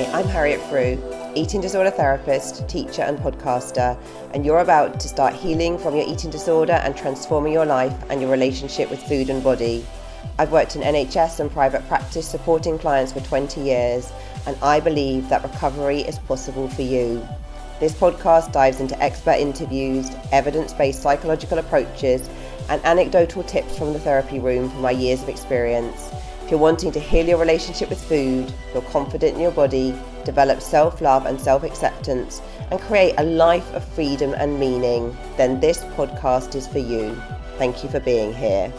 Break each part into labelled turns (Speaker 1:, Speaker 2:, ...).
Speaker 1: Hi, I'm Harriet Frew, eating disorder therapist, teacher and podcaster, and you're about to start healing from your eating disorder and transforming your life and your relationship with food and body. I've worked in NHS and private practice supporting clients for 20 years, and I believe that recovery is possible for you. This podcast dives into expert interviews, evidence-based psychological approaches, and anecdotal tips from the therapy room from my years of experience. If you're wanting to heal your relationship with food, feel confident in your body, develop self-love and self-acceptance, and create a life of freedom and meaning, then this podcast is for you. Thank you for being here.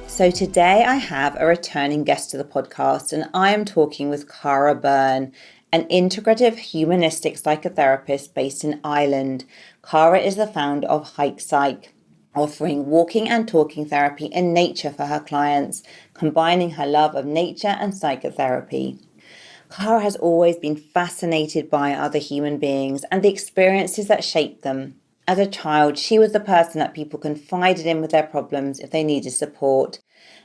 Speaker 1: So today I have a returning guest to the podcast, and I am talking with Cara Byrne, an integrative humanistic psychotherapist based in Ireland. Cara is the founder of Hike Psych, offering walking and talking therapy in nature for her clients, combining her love of nature and psychotherapy. Cara has always been fascinated by other human beings and the experiences that shape them. As a child, she was the person that people confided in with their problems if they needed support.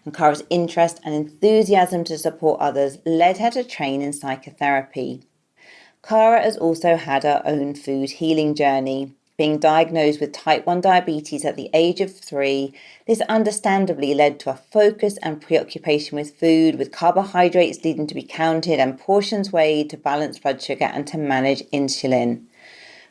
Speaker 1: And Cara's interest and enthusiasm to support others led her to train in psychotherapy. Cara has also had her own food healing journey. Being diagnosed with type 1 diabetes at the age of 3, this understandably led to a focus and preoccupation with food, with carbohydrates needing to be counted and portions weighed to balance blood sugar and to manage insulin.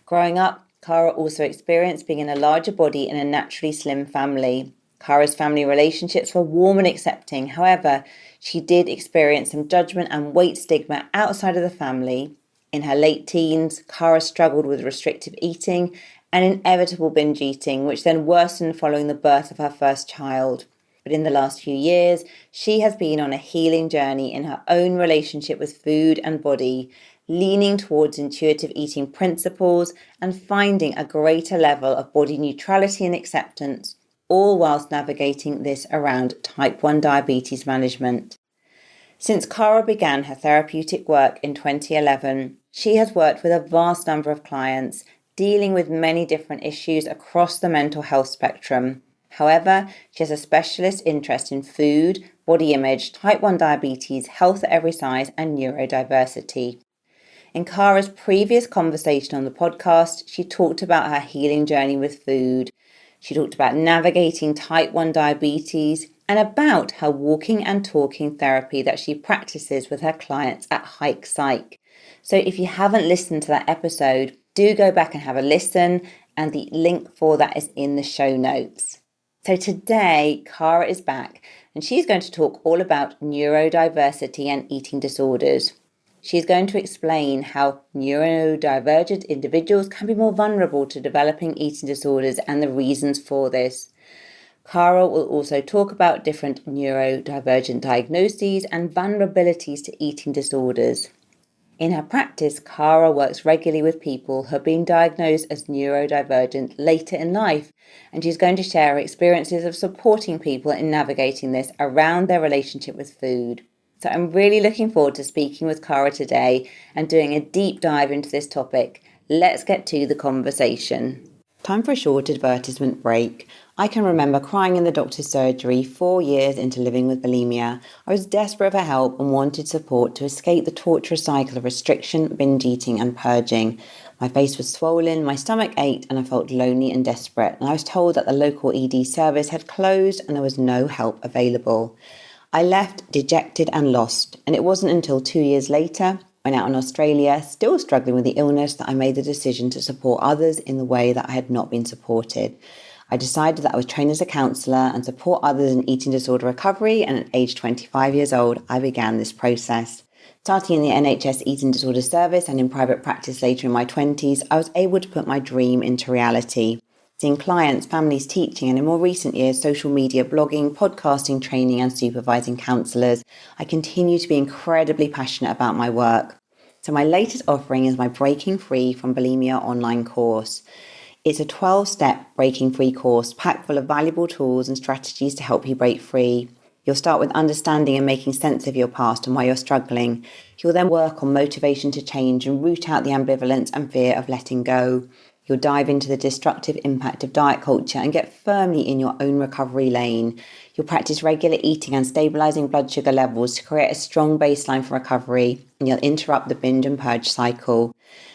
Speaker 1: Growing up, Cara also experienced being in a larger body in a naturally slim family. Cara's family relationships were warm and accepting. However, she did experience some judgment and weight stigma outside of the family. In her late teens, Cara struggled with restrictive eating and inevitable binge eating, which then worsened following the birth of her first child. But in the last few years, she has been on a healing journey in her own relationship with food and body, leaning towards intuitive eating principles and finding a greater level of body neutrality and acceptance, all whilst navigating this around type 1 diabetes management. Since Cara began her therapeutic work in 2011, she has worked with a vast number of clients, dealing with many different issues across the mental health spectrum. However, she has a specialist interest in food, body image, type 1 diabetes, health at every size, and neurodiversity. In Cara's previous conversation on the podcast, she talked about her healing journey with food. She talked about navigating type 1 diabetes and about her walking and talking therapy that she practices with her clients at Hike Psych. So if you haven't listened to that episode, do go back and have a listen, and the link for that is in the show notes. So today, Cara is back, and she's going to talk all about neurodiversity and eating disorders. She's going to explain how neurodivergent individuals can be more vulnerable to developing eating disorders and the reasons for this. Cara will also talk about different neurodivergent diagnoses and vulnerabilities to eating disorders. In her practice, Cara works regularly with people who have been diagnosed as neurodivergent later in life, and she's going to share her experiences of supporting people in navigating this around their relationship with food. So I'm really looking forward to speaking with Cara today and doing a deep dive into this topic. Let's get to the conversation. Time for a short advertisement break. I can remember crying in the doctor's surgery 4 years into living with bulimia. I was desperate for help and wanted support to escape the torturous cycle of restriction, binge eating and purging. My face was swollen, my stomach ached, and I felt lonely and desperate. And I was told that the local ED service had closed and there was no help available. I left dejected and lost, and it wasn't until 2 years later, when out in Australia, still struggling with the illness, that I made the decision to support others in the way that I had not been supported. I decided that I would train as a counsellor and support others in eating disorder recovery, and at age 25 years old, I began this process. Starting in the NHS eating disorder service and in private practice later in my 20s, I was able to put my dream into reality. Seeing clients, families, teaching, and in more recent years, social media, blogging, podcasting, training, and supervising counsellors, I continue to be incredibly passionate about my work. So my latest offering is my Breaking Free from Bulimia online course. It's a 12-step breaking free course packed full of valuable tools and strategies to help you break free. You'll start with understanding and making sense of your past and why you're struggling. You'll then work on motivation to change and root out the ambivalence and fear of letting go.
Speaker 2: You'll dive into the destructive impact of diet culture and get firmly in your own recovery lane. You'll practice regular eating and stabilizing blood sugar levels to create a strong baseline for recovery, and you'll interrupt the binge and purge cycle.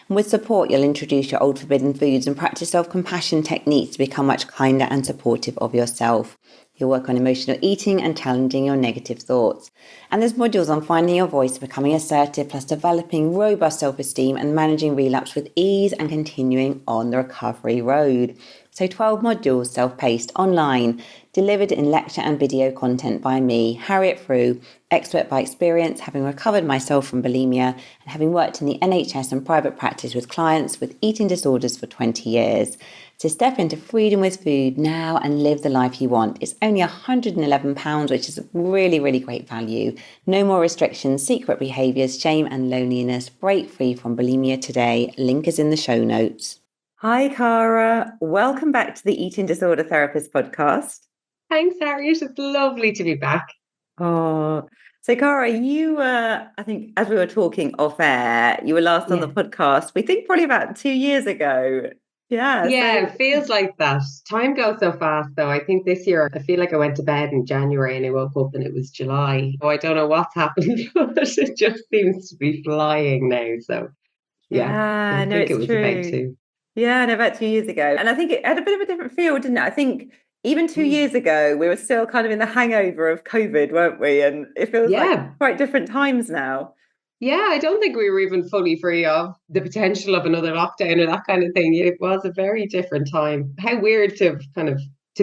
Speaker 2: And with support, you'll introduce your old forbidden foods and practice self-compassion techniques to become much kinder and supportive of yourself. You'll work on emotional eating and challenging your negative thoughts. And there's modules on finding your voice, becoming assertive, plus developing robust self-esteem and managing relapse with ease and continuing on the recovery road. So 12 modules, self-paced, online, delivered in lecture and video content by me, Harriet Frew, expert by experience, having recovered myself from bulimia and having worked in the NHS and private practice with clients with eating disorders for 20 years. So step into freedom with food now and live the life you want. It's only £111, which is really, really great value. No more restrictions, secret behaviours, shame and loneliness. Break free from bulimia today. Link is in the show notes. Hi, Cara. Welcome back to the Eating Disorder Therapist podcast.
Speaker 1: Thanks, Harriet. It's lovely to be back.
Speaker 2: Oh, so Cara, you were, I think, as we were talking off air, you were last on the podcast, we think probably about 2 years ago.
Speaker 1: Yeah, it feels like that. Time goes so fast, though. I think this year, I feel like I went to bed in January and I woke up and it was July. Oh, I don't know what's happened, but it just seems to be flying now. So, I think it was
Speaker 2: true.
Speaker 1: about 2.
Speaker 2: Yeah, no, about 2 years ago. And I think it had a bit of a different feel, didn't it? I think even 2 years ago, we were still kind of in the hangover of COVID, weren't we? And it feels like quite different times now.
Speaker 1: Yeah, I don't think we were even fully free of the potential of another lockdown or that kind of thing. It was a very different time. How weird to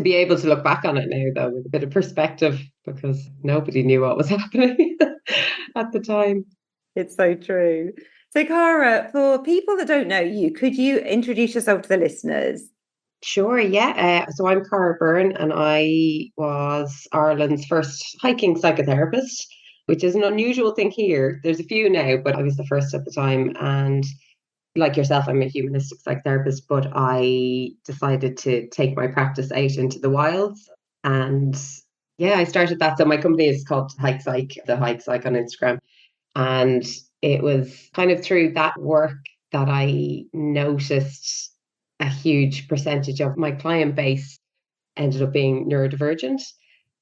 Speaker 1: be able to look back on it now, though, with a bit of perspective, because nobody knew what was happening at the time.
Speaker 2: It's so true. So, Cara, for people that don't know you, could you introduce yourself to the listeners?
Speaker 1: Sure, yeah. So I'm Cara Byrne and I was Ireland's first hiking psychotherapist, which is an unusual thing here. There's a few now, but I was the first at the time. And like yourself, I'm a humanistic psychotherapist, but I decided to take my practice out into the wilds. And I started that. So my company is called Hike Psych, the Hike Psych on Instagram. And it was kind of through that work that I noticed a huge percentage of my client base ended up being neurodivergent.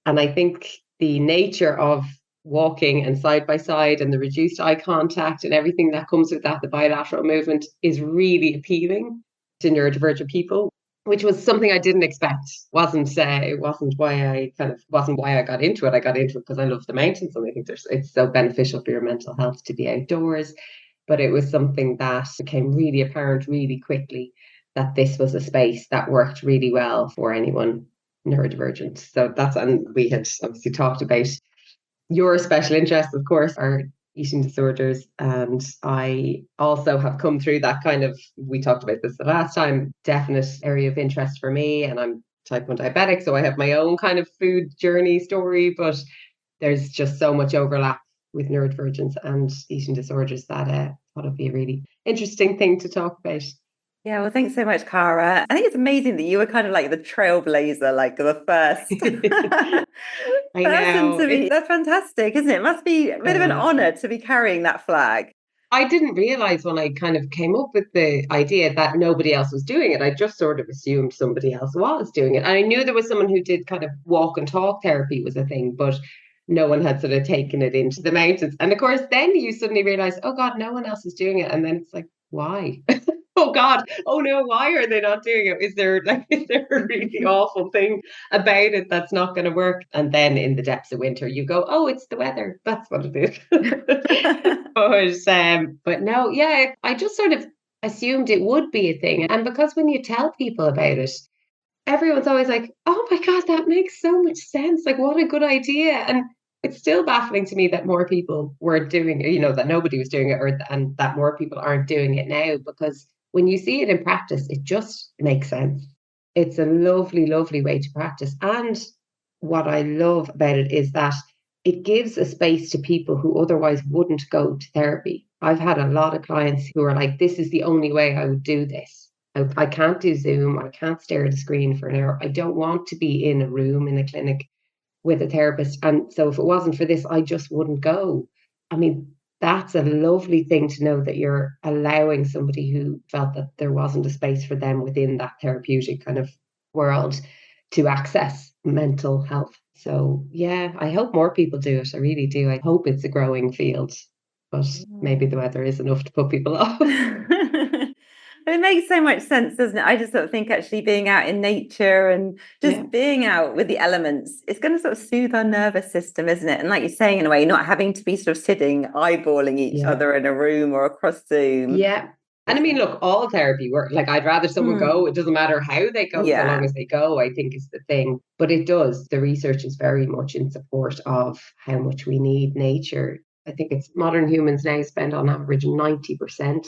Speaker 1: And I think the nature of walking and side by side and the reduced eye contact and everything that comes with that, the bilateral movement, is really appealing to neurodivergent people, which was something I didn't expect. It wasn't why I got into it. I got into it because I love the mountains and I think it's so beneficial for your mental health to be outdoors. But it was something that became really apparent really quickly, that this was a space that worked really well for anyone neurodivergent. So and we had obviously talked about your special interests, of course, are eating disorders. And I also have come through that we talked about this the last time, definite area of interest for me. And I'm type 1 diabetic, so I have my own kind of food journey story, but there's just so much overlap with neurodivergence and eating disorders that I thought it'd be a really interesting thing to talk about.
Speaker 2: Yeah, well, thanks so much, Cara. I think it's amazing that you were kind of like the trailblazer, like the first
Speaker 1: I know.
Speaker 2: That's fantastic, isn't it? It must be a bit of an honor to be carrying that flag.
Speaker 1: I didn't realize when I kind of came up with the idea that nobody else was doing it. I just sort of assumed somebody else was doing it. And I knew there was someone who did kind of walk and talk therapy was a thing, but no one had sort of taken it into the mountains. And of course, then you suddenly realize, oh God, no one else is doing it. And then it's like, why? Oh God, oh no, why are they not doing it? Is there a really awful thing about it that's not going to work? And then in the depths of winter, you go, oh, it's the weather. That's what it is. But no, I just sort of assumed it would be a thing. And because when you tell people about it, everyone's always like, oh my God, that makes so much sense. Like, what a good idea. And it's still baffling to me that more people weren't doing it, that nobody was doing it, and that more people aren't doing it now, because when you see it in practice, it just makes sense. It's a lovely, lovely way to practice. And what I love about it is that it gives a space to people who otherwise wouldn't go to therapy. I've had a lot of clients who are like, this is the only way I would do this. I can't do Zoom. I can't stare at a screen for an hour. I don't want to be in a room in a clinic with a therapist. And so if it wasn't for this, I just wouldn't go. I mean, that's a lovely thing to know, that you're allowing somebody who felt that there wasn't a space for them within that therapeutic kind of world to access mental health. So yeah, I hope more people do it. I really do. I hope it's a growing field, but maybe the weather is enough to put people off.
Speaker 2: It makes so much sense, doesn't it? I just sort of think actually being out in nature and just being out with the elements, it's going to sort of soothe our nervous system, isn't it? And like you're saying, in a way, not having to be sort of sitting, eyeballing each other in a room or across Zoom.
Speaker 1: Yeah. And I mean, look, all therapy work. Like, I'd rather someone go. It doesn't matter how they go, so long as they go, I think is the thing. But it does. The research is very much in support of how much we need nature. I think it's modern humans now spend on average 90%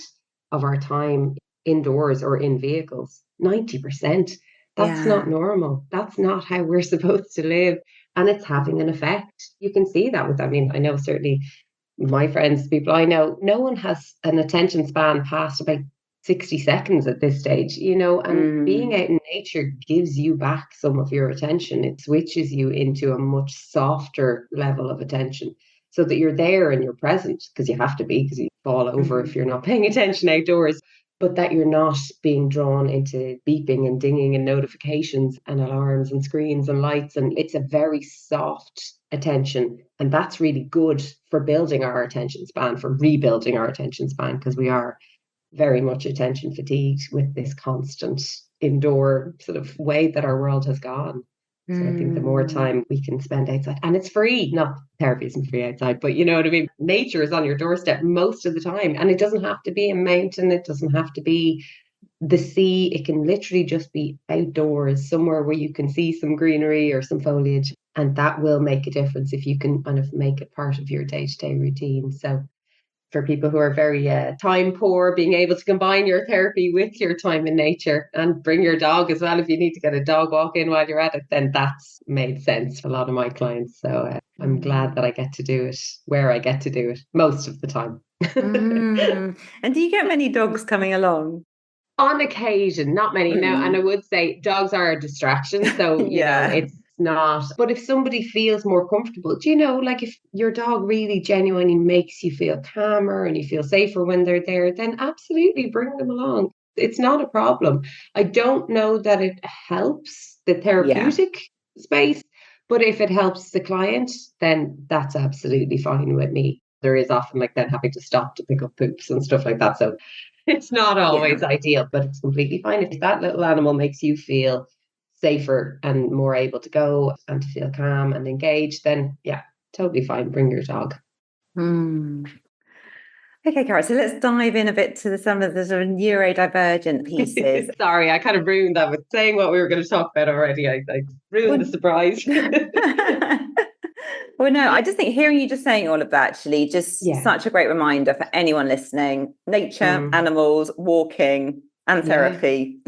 Speaker 1: of our time indoors or in vehicles. 90%. That's not normal. That's not how we're supposed to live. And it's having an effect. You can see that with, I mean, I know certainly my friends, people I know, no one has an attention span past about 60 seconds at this stage, and being out in nature gives you back some of your attention. It switches you into a much softer level of attention so that you're there and you're present, because you have to be, because you fall over if you're not paying attention outdoors. But that you're not being drawn into beeping and dinging and notifications and alarms and screens and lights. And it's a very soft attention. And that's really good for building our attention span, for rebuilding our attention span, because we are very much attention fatigued with this constant indoor sort of way that our world has gone. So I think the more time we can spend outside, and it's free, not therapy isn't free outside, but you know what I mean? Nature is on your doorstep most of the time. And it doesn't have to be a mountain. It doesn't have to be the sea. It can literally just be outdoors, somewhere where you can see some greenery or some foliage. And that will make a difference if you can kind of make it part of your day-to-day routine. So for people who are very time poor, being able to combine your therapy with your time in nature, and bring your dog as well. If you need to get a dog walk in while you're at it, then that's made sense for a lot of my clients. So I'm glad that I get to do it where I get to do it most of the time.
Speaker 2: And do you get many dogs coming along?
Speaker 1: On occasion, not many. Now, and I would say dogs are a distraction. So, it's not. But if somebody feels more comfortable, like if your dog really genuinely makes you feel calmer and you feel safer when they're there, then absolutely bring them along. It's not a problem. I don't know that it helps the therapeutic space, but if it helps the client, then that's absolutely fine with me. There is often like then having to stop to pick up poops and stuff like that. So it's not always ideal, but it's completely fine. If that little animal makes you feel safer and more able to go and to feel calm and engaged, then yeah, totally fine. Bring your dog.
Speaker 2: Okay, Cara, so let's dive in a bit to some of the sort of neurodivergent pieces.
Speaker 1: Sorry, I kind of ruined that with saying what we were going to talk about already. I ruined the surprise.
Speaker 2: Well, no, I just think hearing you just saying all of that, actually, just such a great reminder for anyone listening. Nature, animals, walking, and therapy.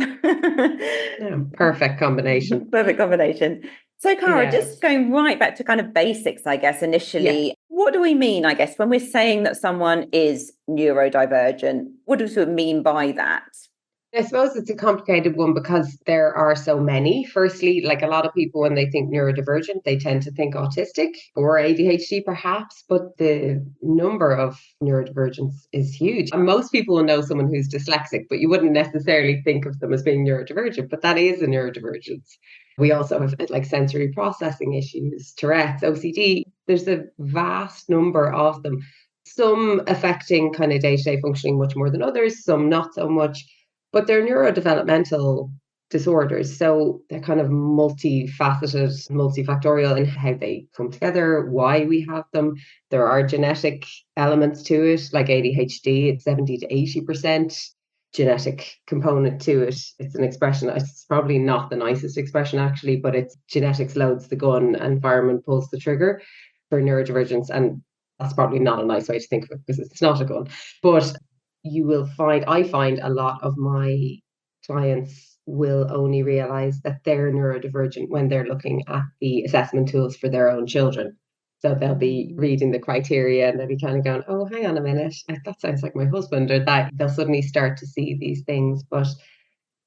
Speaker 1: Perfect combination.
Speaker 2: Perfect combination. So, Cara, just going right back to kind of basics, I guess, initially, what do we mean, I guess, when we're saying that someone is neurodivergent? What do we mean by that?
Speaker 1: I suppose it's a complicated one because there are so many. Firstly, like a lot of people, when they think neurodivergent, they tend to think autistic or ADHD perhaps, but the number of neurodivergence is huge. And most people will know someone who's dyslexic, but you wouldn't necessarily think of them as being neurodivergent, but that is a neurodivergence. We also have like sensory processing issues, Tourette's, OCD. There's a vast number of them, some affecting kind of day-to-day functioning much more than others, some not so much. But they're neurodevelopmental disorders. So they're kind of multifaceted, multifactorial in how they come together, why we have them. There are genetic elements to it, like ADHD, it's 70 to 80% genetic component to it. It's an expression, it's probably not the nicest expression actually, but it's genetics loads the gun, environment pulls the trigger for neurodivergence. And that's probably not a nice way to think of it because it's not a gun. But I find a lot of my clients will only realize that they're neurodivergent when they're looking at the assessment tools for their own children. So they'll be reading the criteria and they'll be kind of going, oh, hang on a minute, that sounds like my husband, or that they'll suddenly start to see these things. But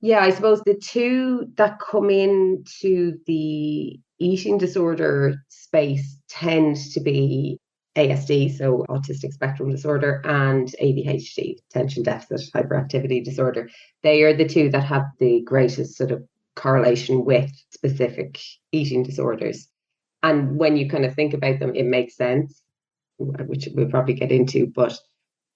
Speaker 1: yeah, I suppose the two that come into the eating disorder space tend to be
Speaker 3: ASD, so autistic spectrum disorder, and ADHD, attention deficit hyperactivity disorder. They are the two that have the greatest sort of correlation with specific eating disorders. And when you kind of think about them, it makes sense, which we'll probably get into. But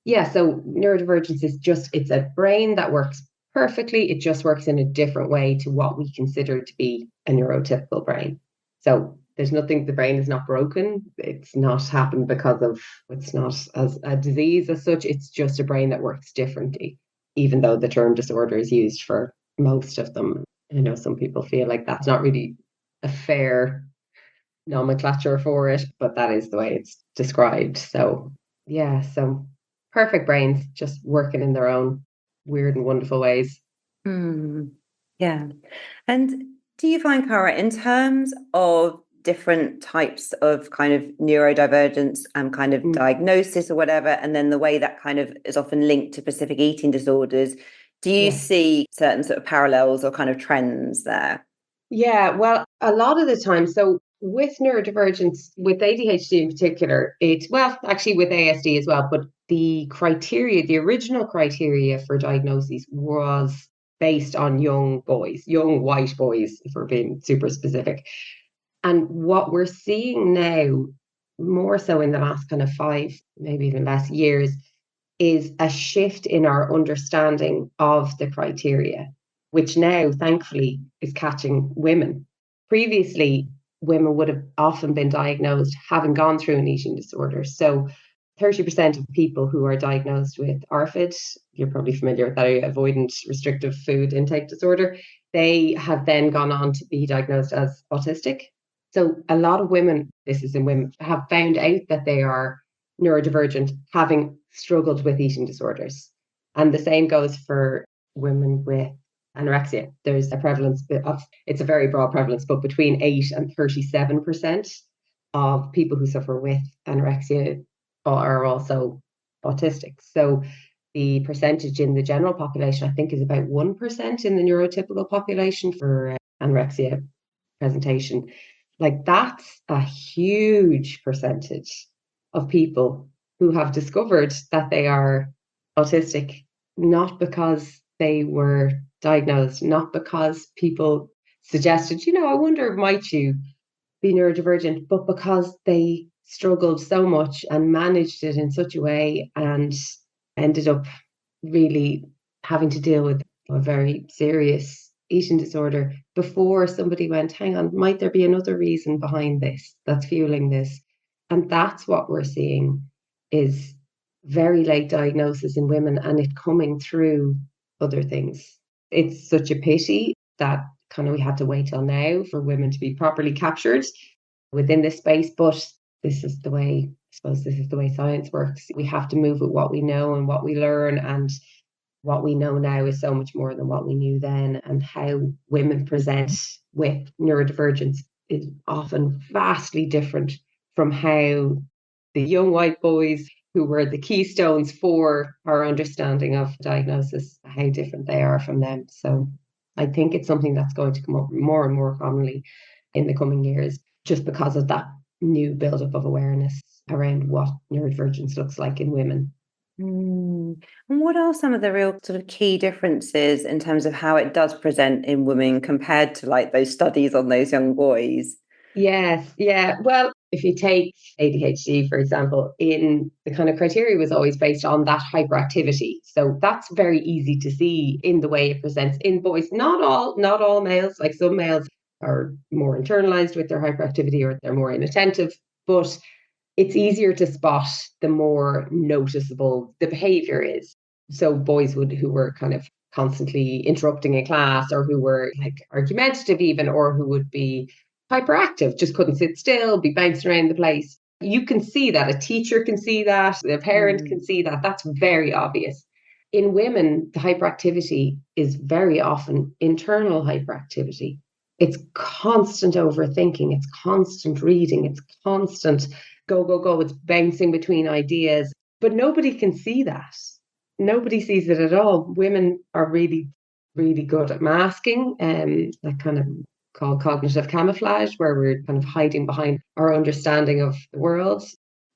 Speaker 3: yeah, so neurodivergence is just, it's a brain that works perfectly. It just works in a different way to what we consider to be a neurotypical brain. So there's nothing, the brain is not broken. It's not happened because of, it's not as a disease as such. It's just a brain that works differently, even though the term disorder is used for most of them. I know some people feel like that's not really a fair nomenclature for it, but that is the way it's described. So yeah, so perfect brains just working in their own weird and wonderful ways.
Speaker 2: Yeah. And do you find, Cara, in terms of different types of kind of neurodivergence and kind of diagnosis or whatever, and then the way that kind of is often linked to specific eating disorders, do you see certain sort of parallels or kind of trends there?
Speaker 3: Yeah, well, a lot of the time, so with neurodivergence, with ADHD in particular, it's, well, actually with ASD as well, but the criteria, the original criteria for diagnosis was based on young boys, young white boys, if we're being super specific. And what we're seeing now, more so in the last kind of 5, maybe even less years, is a shift in our understanding of the criteria, which now, thankfully, is catching women. Previously, women would have often been diagnosed having gone through an eating disorder. So 30% of people who are diagnosed with ARFID, you're probably familiar with that, avoidant restrictive food intake disorder, they have then gone on to be diagnosed as autistic. So a lot of women, this is in women, have found out that they are neurodivergent, having struggled with eating disorders. And the same goes for women with anorexia. There's a prevalence of, it's a very broad prevalence, but between 8 and 37% of people who suffer with anorexia are also autistic. So the percentage in the general population, I think, is about 1% in the neurotypical population for anorexia presentation. Like, that's a huge percentage of people who have discovered that they are autistic, not because they were diagnosed, not because people suggested, I wonder, might you be neurodivergent, but because they struggled so much and managed it in such a way and ended up really having to deal with a very serious eating disorder before somebody went, hang on, might there be another reason behind this that's fueling this? And that's what we're seeing, is very late diagnosis in women and it coming through other things. It's such a pity that kind of we had to wait till now for women to be properly captured within this space, but this is the way, I suppose this is the way science works. We have to move with what we know and what we learn, and what we know now is so much more than what we knew then. And how women present with neurodivergence is often vastly different from how the young white boys who were the keystones for our understanding of diagnosis, how different they are from them. So I think it's something that's going to come up more and more commonly in the coming years, just because of that new buildup of awareness around what neurodivergence looks like in women.
Speaker 2: And what are some of the real sort of key differences in terms of how it does present in women compared to like those studies on those young boys?
Speaker 3: Yes, yeah. Well, if you take ADHD, for example, in the kind of criteria was always based on that hyperactivity. So that's very easy to see in the way it presents in boys. Not all males, like some males are more internalized with their hyperactivity or they're more inattentive, but it's easier to spot the more noticeable the behavior is. So boys who were kind of constantly interrupting in class, or who were like argumentative even, or who would be hyperactive, just couldn't sit still, be bouncing around the place. You can see that. A teacher can see that. A parent can see that. That's very obvious. In women, the hyperactivity is very often internal hyperactivity. It's constant overthinking. It's constant reading. It's constant go, go, go. It's bouncing between ideas. But nobody can see that. Nobody sees it at all. Women are really, really good at masking, that kind of called cognitive camouflage, where we're kind of hiding behind our understanding of the world.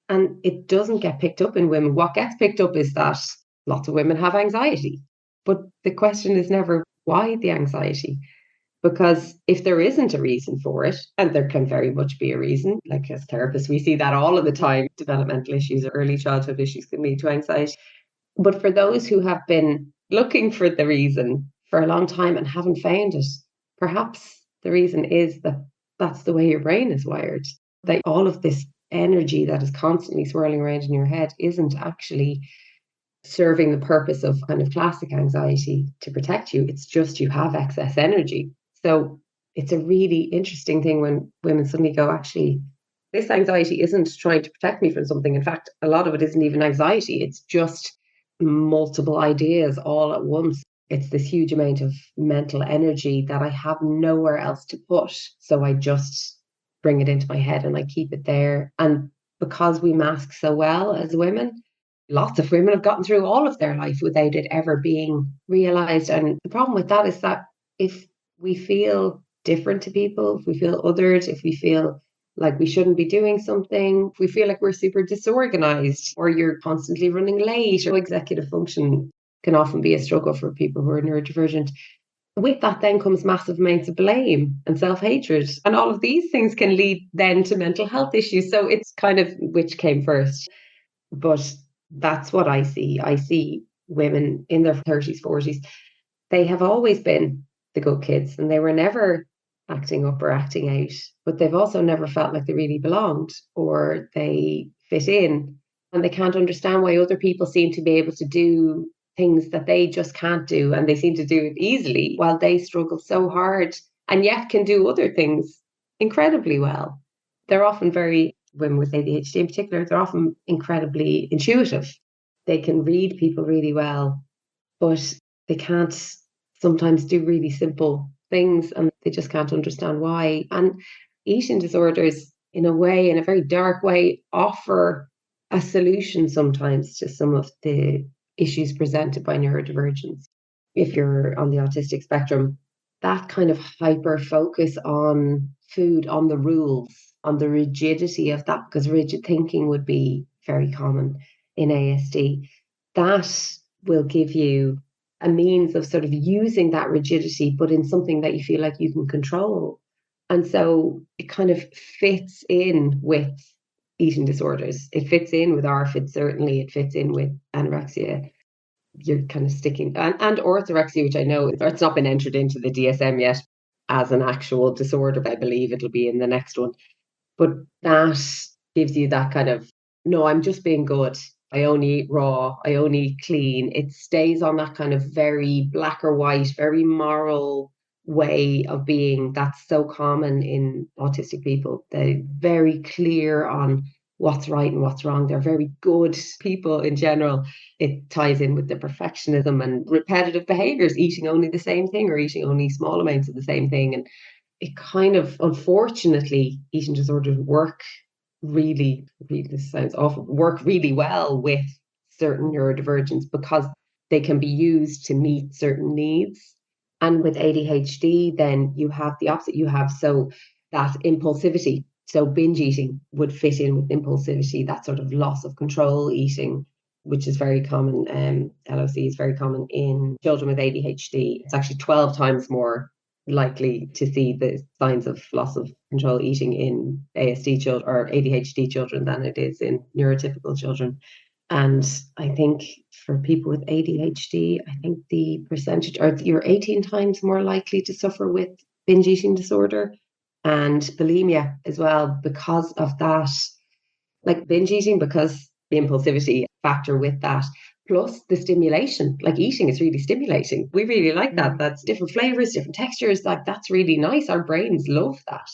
Speaker 3: And it doesn't get picked up in women. What gets picked up is that lots of women have anxiety. But the question is never why the anxiety. Because if there isn't a reason for it, and there can very much be a reason, like as therapists, we see that all of the time, developmental issues or early childhood issues can lead to anxiety. But for those who have been looking for the reason for a long time and haven't found it, perhaps the reason is that that's the way your brain is wired. That all of this energy that is constantly swirling around in your head isn't actually serving the purpose of kind of classic anxiety to protect you. It's just you have excess energy. So it's a really interesting thing when women suddenly go, actually, this anxiety isn't trying to protect me from something. In fact, a lot of it isn't even anxiety. It's just multiple ideas all at once. It's this huge amount of mental energy that I have nowhere else to put. So I just bring it into my head and I keep it there. And because we mask so well as women, lots of women have gotten through all of their life without it ever being realized. And the problem with that is that if we feel different to people, if we feel othered, if we feel like we shouldn't be doing something, if we feel like we're super disorganized or you're constantly running late, or executive function can often be a struggle for people who are neurodivergent. With that then comes massive amounts of blame and self-hatred. And all of these things can lead then to mental health issues. So it's kind of which came first. But that's what I see. I see women in their 30s, 40s. They have always been the good kids and they were never acting up or acting out, but they've also never felt like they really belonged or they fit in. And they can't understand why other people seem to be able to do things that they just can't do. And they seem to do it easily while they struggle so hard and yet can do other things incredibly well. They're often very, women with ADHD in particular, they're often incredibly intuitive. They can read people really well, but they can't sometimes do really simple things and they just can't understand why. And eating disorders, in a way, in a very dark way, offer a solution sometimes to some of the issues presented by neurodivergence. If you're on the autistic spectrum, that kind of hyper focus on food, on the rules, on the rigidity of that, because rigid thinking would be very common in ASD, that will give you a means of sort of using that rigidity, but in something that you feel like you can control. And so it kind of fits in with eating disorders. It fits in with ARFID, certainly. It fits in with anorexia. You're kind of sticking, and orthorexia, which I know it's not been entered into the DSM yet as an actual disorder, but I believe it'll be in the next one. But that gives you that kind of, no, I'm just being good. I only eat raw. I only eat clean. It stays on that kind of very black or white, very moral way of being that's so common in autistic people. They're very clear on what's right and what's wrong. They're very good people in general. It ties in with the perfectionism and repetitive behaviors, eating only the same thing or eating only small amounts of the same thing. And it kind of, unfortunately, eating disorders work really, this sounds awful, work really well with certain neurodivergence because they can be used to meet certain needs. And with ADHD, then you have the opposite. You have so that impulsivity. So binge eating would fit in with impulsivity, that sort of loss of control eating, which is very common. LOC is very common in children with ADHD. It's actually 12 times more likely to see the signs of loss of control eating in ASD children or ADHD children than it is in neurotypical children. And I think for people with ADHD, I think the percentage, or you're 18 times more likely to suffer with binge eating disorder and bulimia as well because of that, like binge eating, because the impulsivity factor with that, plus the stimulation. Like eating is really stimulating. We really like that. That's different flavors, different textures. Like that's really nice. Our brains love that.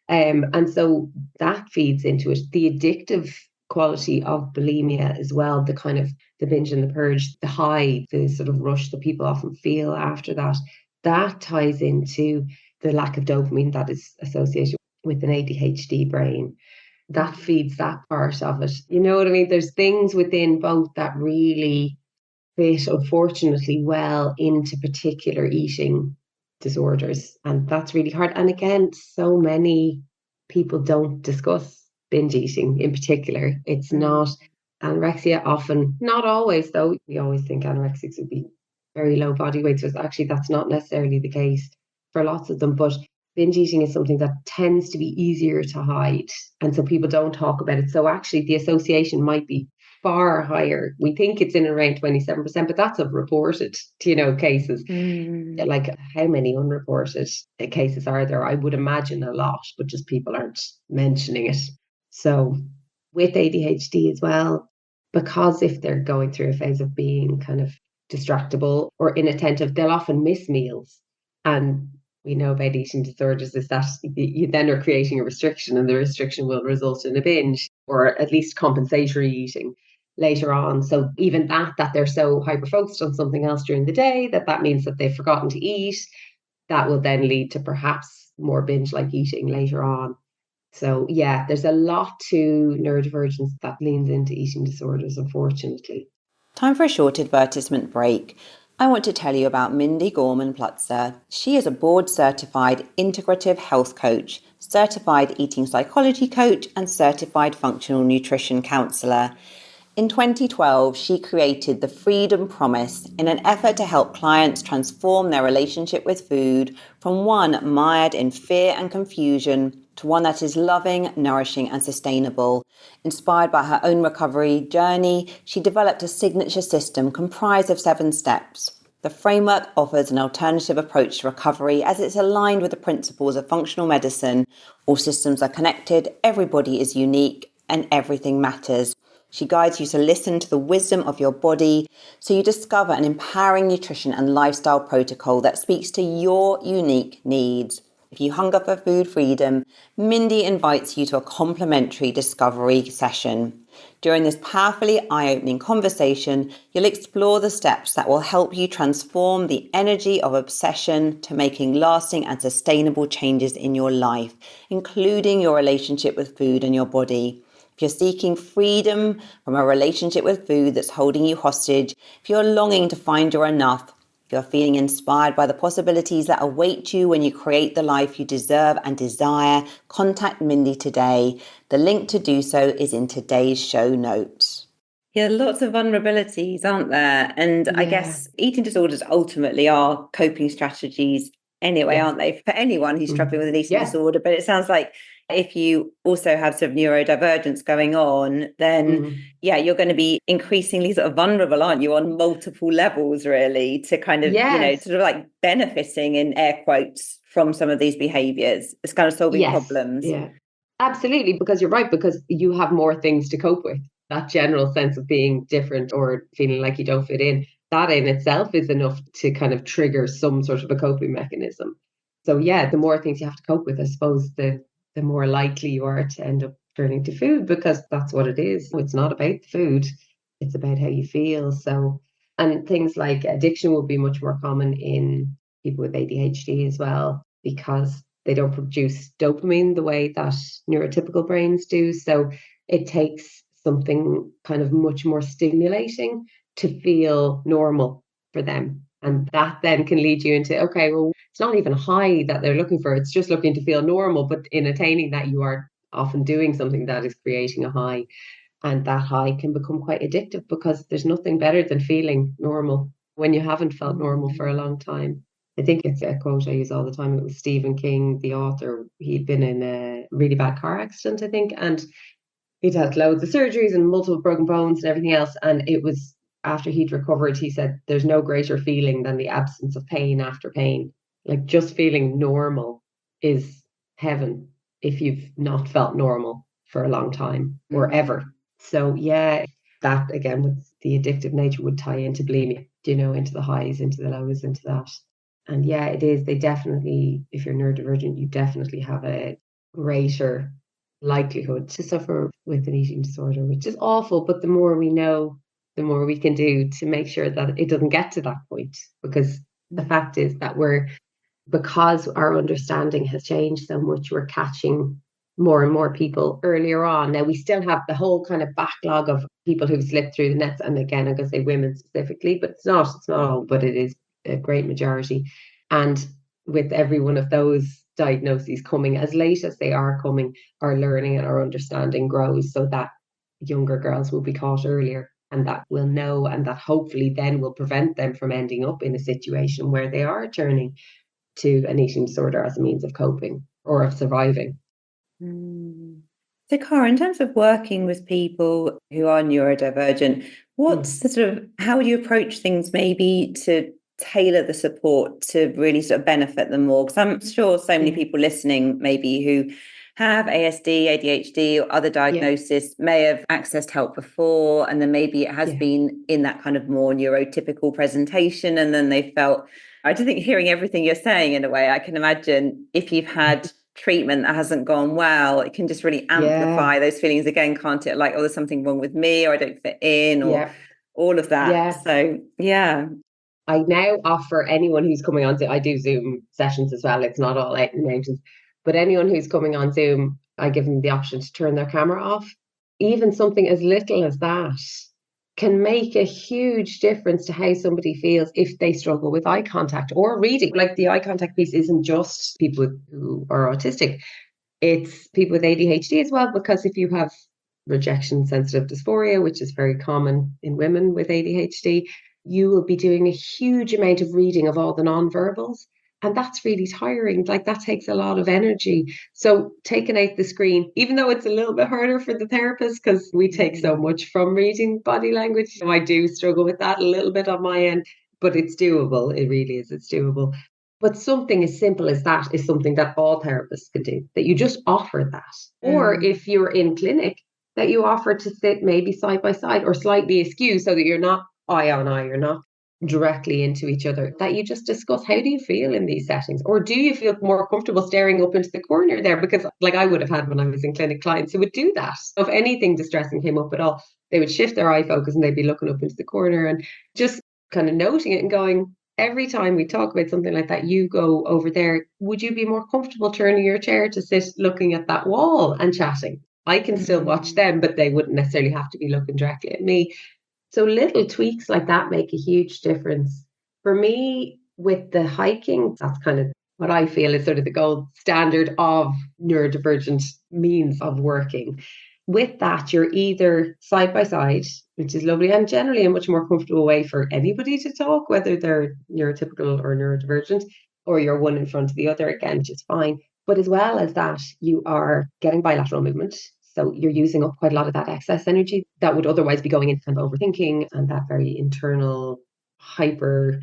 Speaker 3: And so that feeds into it. The addictive quality of bulimia as well, the kind of the binge and the purge, the high, the sort of rush that people often feel after that, that ties into the lack of dopamine that is associated with an ADHD brain. That feeds that part of it. You know what I mean? There's things within both that really fit, unfortunately, well into particular eating disorders. And that's really hard. And again, so many people don't discuss binge eating in particular. It's not anorexia often, not always though. We always think anorexics would be very low body weight. So actually that's not necessarily the case for lots of them. But binge eating is something that tends to be easier to hide. And so people don't talk about it. So actually the association might be far higher. We think it's in around 27%, but that's of reported, cases. Like how many unreported cases are there? I would imagine a lot, but just people aren't mentioning it. So with ADHD as well, because if they're going through a phase of being kind of distractible or inattentive, they'll often miss meals. And we know about eating disorders is that you then are creating a restriction, and the restriction will result in a binge or at least compensatory eating later on. So even that they're so hyper focused on something else during the day, that means that they've forgotten to eat, that will then lead to perhaps more binge like eating later on. So yeah, there's a lot to neurodivergence that leans into eating disorders, unfortunately.
Speaker 2: Time for a short advertisement break. I want to tell you about Mindy Gorman-Plutzer. She is a board-certified integrative health coach, certified eating psychology coach, and certified functional nutrition counsellor. In 2012, she created the Freedom Promise in an effort to help clients transform their relationship with food from one mired in fear and confusion to one that is loving, nourishing, and sustainable. Inspired by her own recovery journey, she developed a signature system comprised of 7 steps. The framework offers an alternative approach to recovery as it's aligned with the principles of functional medicine. All systems are connected, everybody is unique, and everything matters. She guides you to listen to the wisdom of your body so you discover an empowering nutrition and lifestyle protocol that speaks to your unique needs. If you hunger for food freedom, Mindy invites you to a complimentary discovery session. During this powerfully eye-opening conversation, you'll explore the steps that will help you transform the energy of obsession to making lasting and sustainable changes in your life, including your relationship with food and your body. If you're seeking freedom from a relationship with food that's holding you hostage, if you're longing to find your enough, if you're feeling inspired by the possibilities that await you when you create the life you deserve and desire, contact Mindy today. The link to do so is in today's show notes. Yeah, lots of vulnerabilities, aren't there? And I guess eating disorders ultimately are coping strategies anyway, aren't they? For anyone who's struggling with an eating disorder. But it sounds like if you also have sort of neurodivergence going on, then you're going to be increasingly sort of vulnerable, aren't you, on multiple levels, really, to kind of, sort of like benefiting in air quotes from some of these behaviors. It's kind of solving problems.
Speaker 3: Yeah, absolutely. Because you're right, because you have more things to cope with. That general sense of being different or feeling like you don't fit in, that in itself is enough to kind of trigger some sort of a coping mechanism. So yeah, the more things you have to cope with, I suppose the more likely you are to end up turning to food, because that's what it is. It's not about the food, it's about how you feel. So, and things like addiction will be much more common in people with ADHD as well, because they don't produce dopamine the way that neurotypical brains do. So it takes something kind of much more stimulating to feel normal for them. And that then can lead you into, okay, well, it's not even a high that they're looking for. It's just looking to feel normal. But in attaining that, you are often doing something that is creating a high. And that high can become quite addictive, because there's nothing better than feeling normal when you haven't felt normal for a long time. I think it's a quote I use all the time. It was Stephen King, the author. He'd been in a really bad car accident, I think, and he'd had loads of surgeries and multiple broken bones and everything else. And it was after he'd recovered, he said, there's no greater feeling than the absence of pain after pain. Like just feeling normal is heaven if you've not felt normal for a long time or ever. So yeah, that again with the addictive nature would tie into bulimia, into the highs, into the lows, into that. And yeah, it is. They definitely, if you're neurodivergent, you definitely have a greater likelihood to suffer with an eating disorder, which is awful. But the more we know, the more we can do to make sure that it doesn't get to that point. Because the fact is that because our understanding has changed so much, we're catching more and more people earlier on. Now, we still have the whole kind of backlog of people who've slipped through the nets. And again, I'm going to say women specifically, but it's not all, but it is a great majority. And with every one of those diagnoses coming, as late as they are coming, our learning and our understanding grows so that younger girls will be caught earlier, and that will know, and that hopefully then will prevent them from ending up in a situation where they are turning to an eating disorder as a means of coping or of surviving.
Speaker 2: So, Cara, in terms of working with people who are neurodivergent, what's the sort of, how would you approach things maybe to tailor the support to really sort of benefit them more? Because I'm sure so many people listening, maybe who have ASD, ADHD, or other diagnosis, may have accessed help before, and then maybe it has been in that kind of more neurotypical presentation, and then they felt, I do think hearing everything you're saying in a way, I can imagine if you've had treatment that hasn't gone well, it can just really amplify those feelings again, can't it? Like, oh, there's something wrong with me, or I don't fit in, or all of that. So,
Speaker 3: I now offer anyone who's coming on I do Zoom sessions as well. It's not all out in the mountains, but anyone who's coming on Zoom, I give them the option to turn their camera off. Even something as little as that can make a huge difference to how somebody feels if they struggle with eye contact or reading. Like, the eye contact piece isn't just people who are autistic, it's people with ADHD as well, because if you have rejection sensitive dysphoria, which is very common in women with ADHD, you will be doing a huge amount of reading of all the nonverbals. And that's really tiring. Like, that takes a lot of energy. So taking out the screen, even though it's a little bit harder for the therapist because we take so much from reading body language, I do struggle with that a little bit on my end, but it's doable. It really is. It's doable. But something as simple as that is something that all therapists can do, that you just offer that. Or if you're in clinic, that you offer to sit maybe side by side or slightly askew so that you're not eye on eye, you're not directly into each other, that you just discuss, how do you feel in these settings? Or do you feel more comfortable staring up into the corner there? Because, like, I would have had when I was in clinic clients who would do that. If anything distressing came up at all, they would shift their eye focus and they'd be looking up into the corner, and just kind of noting it and going, every time we talk about something like that, you go over there, would you be more comfortable turning your chair to sit looking at that wall and chatting? I can still watch them, but they wouldn't necessarily have to be looking directly at me. So little tweaks like that make a huge difference. For me, with the hiking, that's kind of what I feel is sort of the gold standard of neurodivergent means of working. With that, you're either side by side, which is lovely, and generally a much more comfortable way for anybody to talk, whether they're neurotypical or neurodivergent, or you're one in front of the other again, which is fine. But as well as that, you are getting bilateral movement. So you're using up quite a lot of that excess energy that would otherwise be going into kind of overthinking and that very internal hyper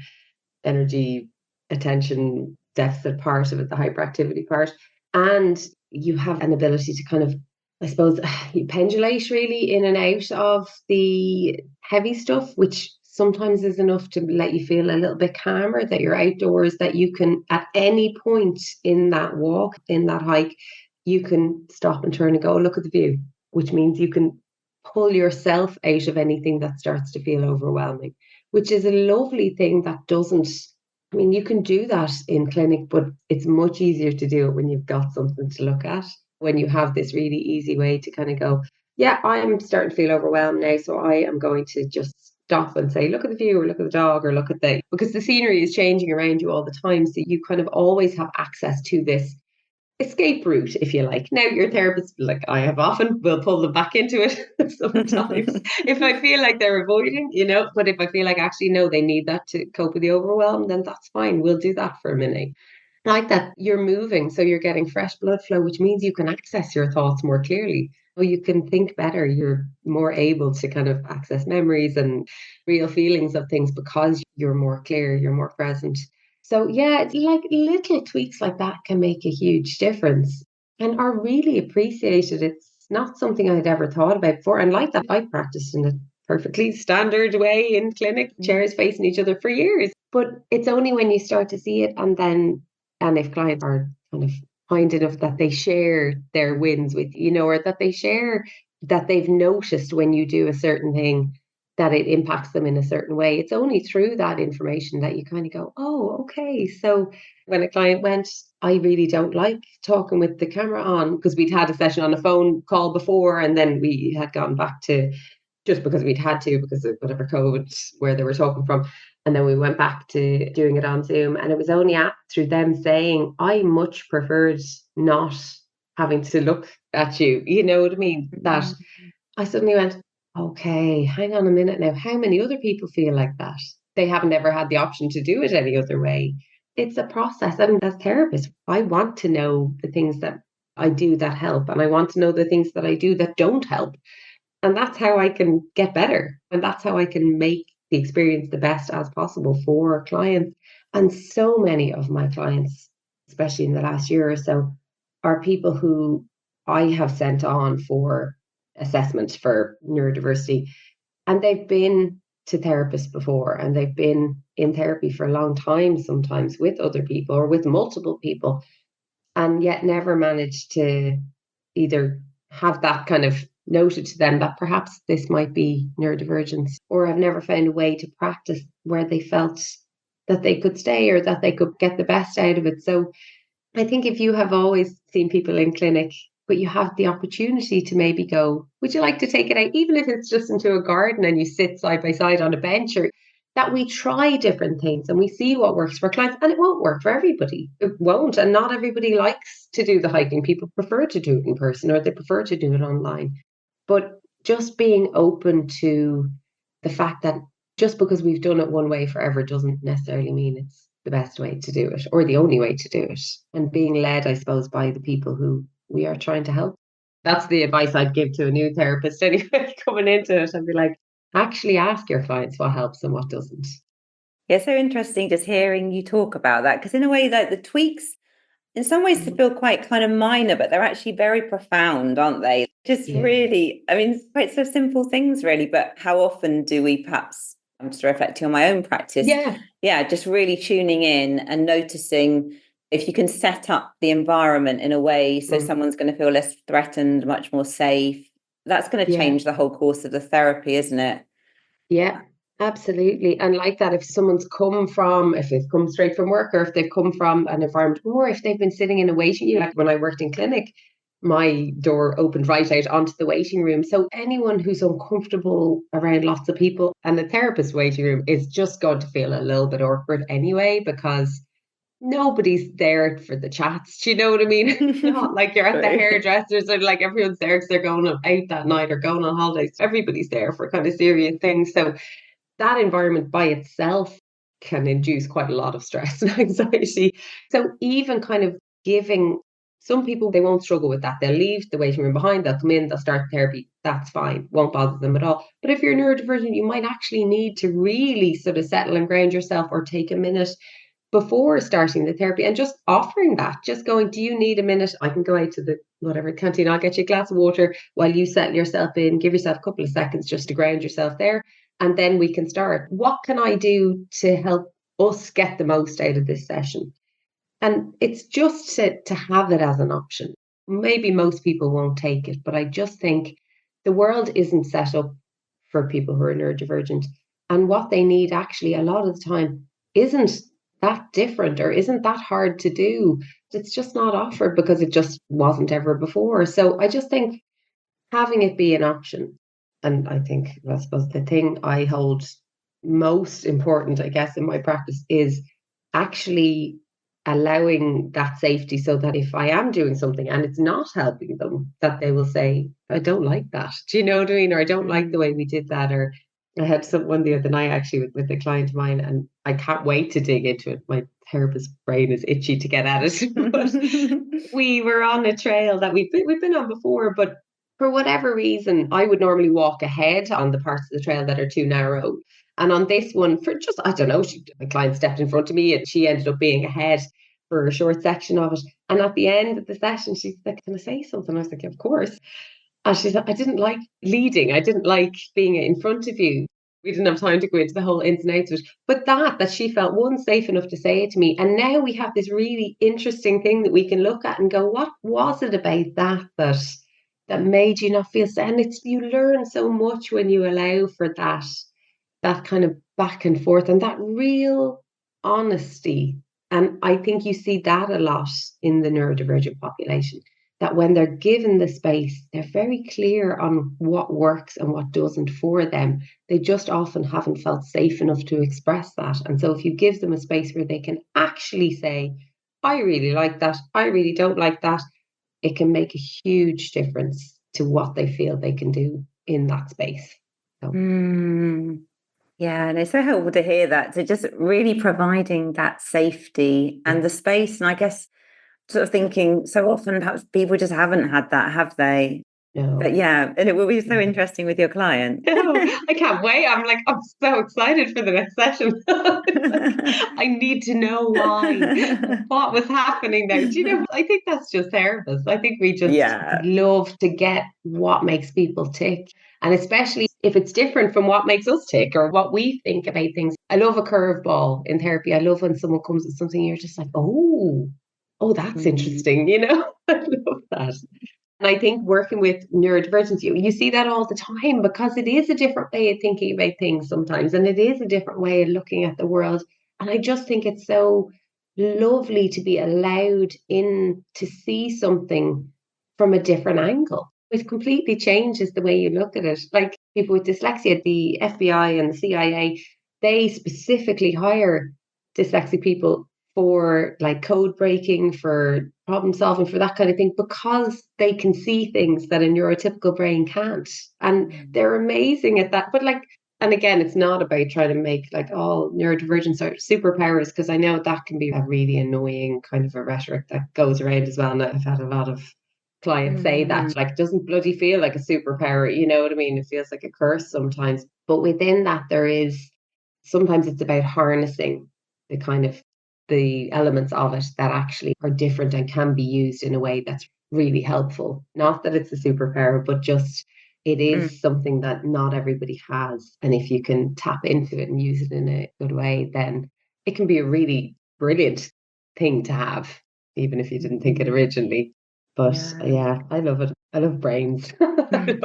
Speaker 3: energy attention deficit part of it, the hyperactivity part. And you have an ability to kind of, I suppose, you pendulate really in and out of the heavy stuff, which sometimes is enough to let you feel a little bit calmer, that you're outdoors, that you can, at any point in that walk, in that hike, you can stop and turn and go, look at the view, which means you can pull yourself out of anything that starts to feel overwhelming, which is a lovely thing that doesn't, I mean, you can do that in clinic, but it's much easier to do it when you've got something to look at, when you have this really easy way to kind of go, yeah, I'm starting to feel overwhelmed now, so I am going to just stop and say, look at the view, or look at the dog, or look at because the scenery is changing around you all the time. So you kind of always have access to this escape route, if you like. Now, your therapist, like I have often, will pull them back into it sometimes if I feel like they're avoiding, but if I feel like actually, no, they need that to cope with the overwhelm, then that's fine. We'll do that for a minute. Like that, you're moving, so you're getting fresh blood flow, which means you can access your thoughts more clearly. Or you can think better. You're more able to kind of access memories and real feelings of things because you're more clear, you're more present. So yeah, it's like little tweaks like that can make a huge difference and are really appreciated. It's not something I'd ever thought about before. And like that, I practiced in a perfectly standard way in clinic, chairs facing each other for years. But it's only when you start to see it, and if clients are kind of kind enough that they share their wins with you, or that they share that they've noticed when you do a certain thing that it impacts them in a certain way. It's only through that information that you kind of go, oh, okay. So when a client went, I really don't like talking with the camera on, because we'd had a session on a phone call before, and then we had gone back to just because we'd had to, because of whatever COVID, where they were talking from. And then we went back to doing it on Zoom. And it was only through them saying, I much preferred not having to look at you. You know what I mean? That I suddenly went, okay, hang on a minute now. How many other people feel like that? They haven't ever had the option to do it any other way. It's a process. And as therapist, I want to know the things that I do that help. And I want to know the things that I do that don't help. And that's how I can get better. And that's how I can make the experience the best as possible for clients. And so many of my clients, especially in the last year or so, are people who I have sent on for assessment for neurodiversity. And they've been to therapists before, and they've been in therapy for a long time, sometimes with other people or with multiple people, and yet never managed to either have that kind of noted to them that perhaps this might be neurodivergence, or have never found a way to practice where they felt that they could stay or that they could get the best out of it. So I think if you have always seen people in clinic, but you have the opportunity to maybe go, would you like to take it out, even if it's just into a garden and you sit side by side on a bench, or that we try different things and we see what works for clients, and it won't work for everybody. It won't. And not everybody likes to do the hiking. People prefer to do it in person or they prefer to do it online. But just being open to the fact that just because we've done it one way forever doesn't necessarily mean it's the best way to do it or the only way to do it. And being led, I suppose, by the people who we are trying to help. That's the advice I'd give to a new therapist anyway, coming into it. I'd be like, actually ask your clients what helps and what doesn't.
Speaker 2: Yeah, so interesting just hearing you talk about that, because in a way, like the tweaks, in some ways, they feel quite kind of minor, but they're actually very profound, aren't they? Just really, I mean, it's quite so simple things, really. But how often do we perhaps, I'm just reflecting on my own practice. Yeah, just really tuning in and noticing if you can set up the environment in a way so someone's going to feel less threatened, much more safe. That's going to change the whole course of the therapy, isn't it?
Speaker 3: Yeah, absolutely. And like that, if they've come straight from work or if they've come from an environment, or if they've been sitting in a waiting room, like when I worked in clinic, my door opened right out onto the waiting room. So anyone who's uncomfortable around lots of people, and the therapist waiting room is just going to feel a little bit awkward anyway, because nobody's there for the chats. Do you know what I mean? It's not like you're at the hairdressers or like everyone's there because they're going out that night or going on holidays. Everybody's there for kind of serious things. So that environment by itself can induce quite a lot of stress and anxiety. So even kind of giving some people, they won't struggle with that. They'll leave the waiting room behind, they'll come in, they'll start therapy. That's fine, won't bother them at all. But if you're neurodivergent, you might actually need to really sort of settle and ground yourself or take a minute before starting the therapy and just offering that, just going, do you need a minute? I can go out to the whatever canteen, I'll get you a glass of water while you settle yourself in, give yourself a couple of seconds just to ground yourself there. And then we can start. What can I do to help us get the most out of this session? And it's just to have it as an option. Maybe most people won't take it, but I just think the world isn't set up for people who are neurodivergent. And what they need actually a lot of the time isn't that different or isn't that hard to do. It's just not offered because it just wasn't ever before. So I just think having it be an option. And I suppose the thing I hold most important, I guess, in my practice is actually allowing that safety so that if I am doing something and it's not helping them, that they will say, I don't like that. Do you know what I mean? Or I don't like the way we did that. Or I had someone the other night actually with a client of mine, and I can't wait to dig into it. My therapist's brain is itchy to get at it. But we were on a trail that we've been on before, but for whatever reason, I would normally walk ahead on the parts of the trail that are too narrow. And on this one, for just, I don't know, my client stepped in front of me and she ended up being ahead for a short section of it. And at the end of the session, she's like, can I say something? I was like, of course. And she said, I didn't like leading. I didn't like being in front of you. We didn't have time to go into the whole ins and outs of it. But that she felt, one, safe enough to say it to me. And now we have this really interesting thing that we can look at and go, what was it about that made you not feel safe? And you learn so much when you allow for that kind of back and forth and that real honesty. And I think you see that a lot in the neurodivergent population. that when they're given the space, they're very clear on what works and what doesn't for them. They just often haven't felt safe enough to express that. And so if you give them a space where they can actually say, I really like that, I really don't like that, it can make a huge difference to what they feel they can do in that space. So.
Speaker 2: Yeah, and it's so helpful to hear that. So just really providing that safety and the space. And I guess sort of thinking so often perhaps people just haven't had that, have they?
Speaker 3: No.
Speaker 2: But yeah, and it will be so interesting with your client.
Speaker 3: No, I can't wait. I'm so excited for the next session. I need to know why, what was happening there. Do you know, I think that's just therapists. I think we just love to get what makes people tick. And especially if it's different from what makes us tick or what we think about things. I love a curveball in therapy. I love when someone comes with something you're just like, oh, that's interesting. You know, I love that. And I think working with neurodivergence, you see that all the time because it is a different way of thinking about things sometimes, and it is a different way of looking at the world. And I just think it's so lovely to be allowed in to see something from a different angle. It completely changes the way you look at it. Like people with dyslexia, the FBI and the CIA, they specifically hire dyslexic people for like code breaking, for problem solving, for that kind of thing, because they can see things that a neurotypical brain can't. And they're amazing at that. But like, and again, it's not about trying to make like all neurodivergence are superpowers, because I know that can be a really annoying kind of a rhetoric that goes around as well. And I've had a lot of clients say that, like, it doesn't bloody feel like a superpower, you know what I mean? It feels like a curse sometimes. But within that, there is, sometimes it's about harnessing the kind of the elements of it that actually are different and can be used in a way that's really helpful. Not that it's a superpower, but just it is something that not everybody has. And if you can tap into it and use it in a good way, then it can be a really brilliant thing to have, even if you didn't think it originally. But yeah, I love it. I love brains. I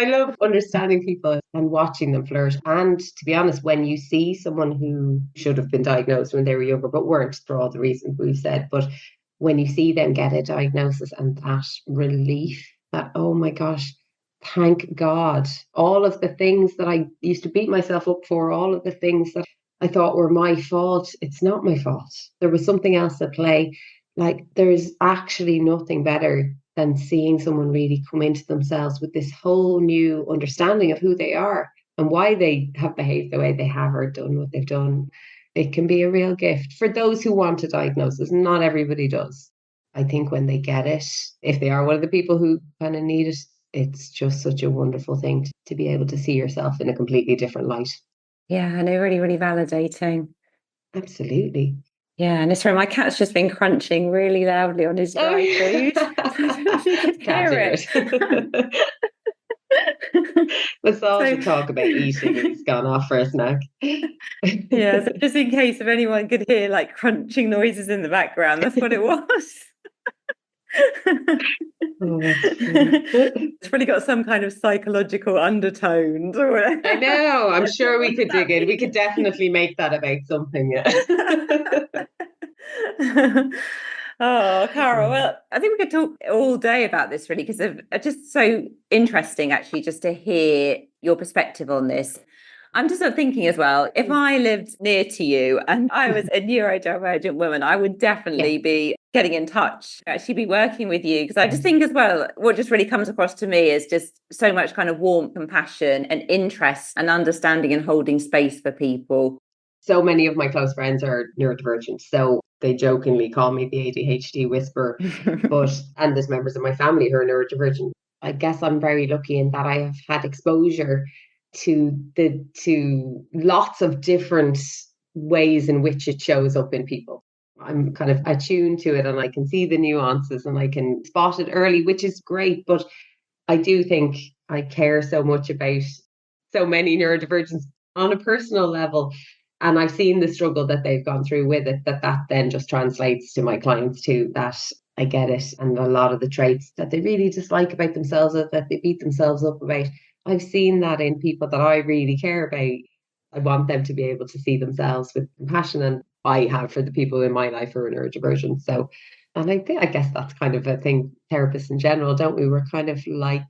Speaker 3: love understanding people and watching them flourish. And to be honest, when you see someone who should have been diagnosed when they were younger, but weren't for all the reasons we've said, but when you see them get a diagnosis and that relief, that, oh my gosh, thank God, all of the things that I used to beat myself up for, all of the things that I thought were my fault, it's not my fault. There was something else at play. Like, there's actually nothing better than seeing someone really come into themselves with this whole new understanding of who they are and why they have behaved the way they have or done what they've done. It can be a real gift for those who want a diagnosis. Not everybody does. I think when they get it, if they are one of the people who kind of need it, it's just such a wonderful thing to be able to see yourself in a completely different light.
Speaker 2: Yeah, and they're really, really validating.
Speaker 3: Absolutely.
Speaker 2: Yeah, and it's from my cat's just been crunching really loudly on his dry food. I don't know if you could hear it.
Speaker 3: Let's all should talk about eating. He's gone off for a snack.
Speaker 2: Yeah, so just in case if anyone could hear like crunching noises in the background, that's what it was. It's probably got some kind of psychological undertones or whatever.
Speaker 3: I know. I'm sure we could dig in. We could definitely make that about something. Yeah.
Speaker 2: Oh, Cara, well, I think we could talk all day about this really, because it's just so interesting actually just to hear your perspective on this. I'm just sort of thinking as well, if I lived near to you and I was a neurodivergent woman, I would definitely be getting in touch, actually be working with you. Because I just think as well, what just really comes across to me is just so much kind of warmth, compassion and interest and understanding and holding space for people.
Speaker 3: So many of my close friends are neurodivergent. So they jokingly call me the ADHD whisperer. And there's members of my family who are neurodivergent. I guess I'm very lucky in that I have had exposure to lots of different ways in which it shows up in people. I'm kind of attuned to it and I can see the nuances and I can spot it early, which is great. But I do think I care so much about so many neurodivergents on a personal level. And I've seen the struggle that they've gone through with it, that then just translates to my clients too, that I get it. And a lot of the traits that they really dislike about themselves, or that they beat themselves up about, I've seen that in people that I really care about. I want them to be able to see themselves with compassion, and I have for the people in my life who are neurodivergent. So And I guess that's kind of a thing, therapists in general, don't we? We're kind of like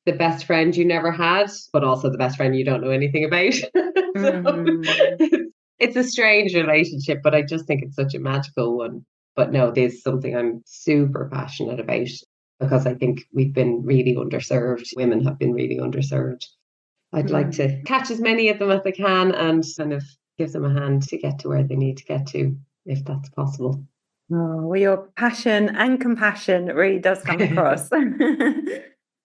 Speaker 3: the best friend you never had, but also the best friend you don't know anything about. So
Speaker 2: Mm.
Speaker 3: it's a strange relationship, but I just think it's such a magical one. But no, there's something I'm super passionate about because I think we've been really underserved. Women have been really underserved. I'd like to catch as many of them as I can and kind of give them a hand to get to where they need to get to, if that's possible.
Speaker 2: Oh, well, your passion and compassion really does come across.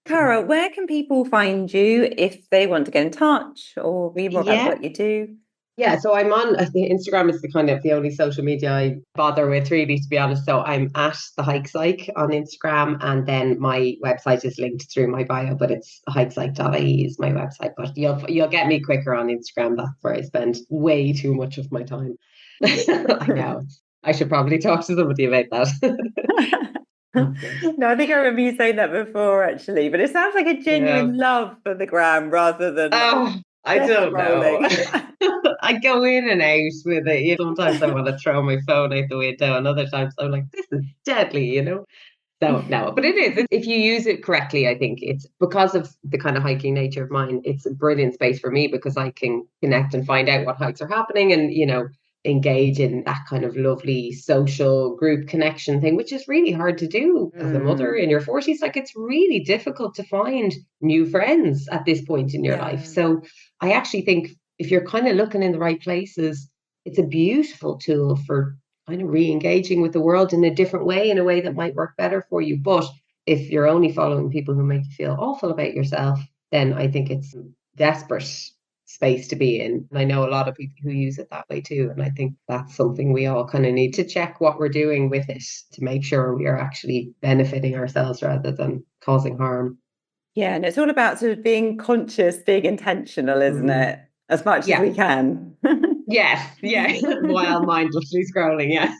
Speaker 2: Cara, where can people find you if they want to get in touch or read more about the
Speaker 3: Yeah.
Speaker 2: work you do?
Speaker 3: Yeah, so I'm on the Instagram is the kind of the only social media I bother with, really, to be honest. So I'm at the Hike Psych on Instagram, and then my website is linked through my bio, but it's hikepsych.ie is my website. But you'll get me quicker on Instagram. That's where I spend way too much of my time. I know. I should probably talk to somebody about that.
Speaker 2: No, I think I remember you saying that before, actually, but it sounds like a
Speaker 3: Yeah.
Speaker 2: genuine love for the gram rather than like
Speaker 3: Oh, I
Speaker 2: death
Speaker 3: don't know.
Speaker 2: rolling.
Speaker 3: I go in and out with it. Sometimes I want to throw my phone out the window, and other times I'm like, this is deadly. So no, but it is. If you use it correctly, I think it's because of the kind of hiking nature of mine, it's a brilliant space for me because I can connect and find out what hikes are happening and, engage in that kind of lovely social group connection thing, which is really hard to do as a mother in your 40s. Like it's really difficult to find new friends at this point in your life.
Speaker 2: Yeah.
Speaker 3: So I actually think if you're kind of looking in the right places, it's a beautiful tool for kind of re-engaging with the world in a different way, in a way that might work better for you. But if you're only following people who make you feel awful about yourself, then I think it's a desperate space to be in. And I know a lot of people who use it that way too. And I think that's something we all kind of need to check what we're doing with it to make sure we are actually benefiting ourselves rather than causing harm.
Speaker 2: Yeah, and it's all about sort of being conscious, being intentional, isn't
Speaker 3: Mm.
Speaker 2: it? As much as we
Speaker 3: Yeah.
Speaker 2: can.
Speaker 3: Yes. Yeah. While mindlessly scrolling. Yeah.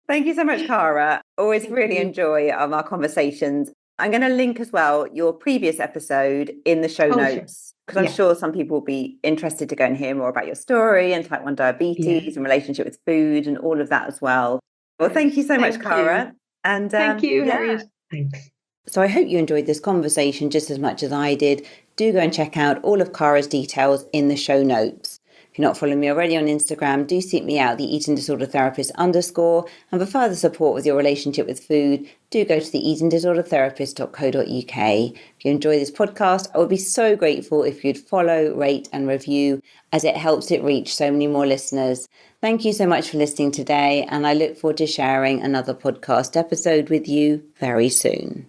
Speaker 2: Thank you so much, Cara. Always
Speaker 3: Thank
Speaker 2: really
Speaker 3: you.
Speaker 2: enjoy our conversations. I'm going to link as well your previous episode in the show
Speaker 3: Oh, sure.
Speaker 2: notes because I'm
Speaker 3: Yeah.
Speaker 2: sure some people will be interested to go and hear more about your story and type 1
Speaker 3: Yeah.
Speaker 2: diabetes and relationship with food and all of that as well. Well,
Speaker 3: Great.
Speaker 2: thank you so much,
Speaker 3: Thank you.
Speaker 2: Cara. And
Speaker 3: Thank you,
Speaker 2: yeah.
Speaker 3: Harriet. Thanks.
Speaker 2: So I hope you enjoyed this conversation just as much as I did. Do go and check out all of Cara's details in the show notes. If you're not following me already on Instagram, do seek me out, the eating disorder therapist _. And for further support with your relationship with food, do go to the eatingdisordertherapist.co.uk. If you enjoy this podcast, I would be so grateful if you'd follow, rate and review, as it helps it reach so many more listeners. Thank you so much for listening today, and I look forward to sharing another podcast episode with you very soon.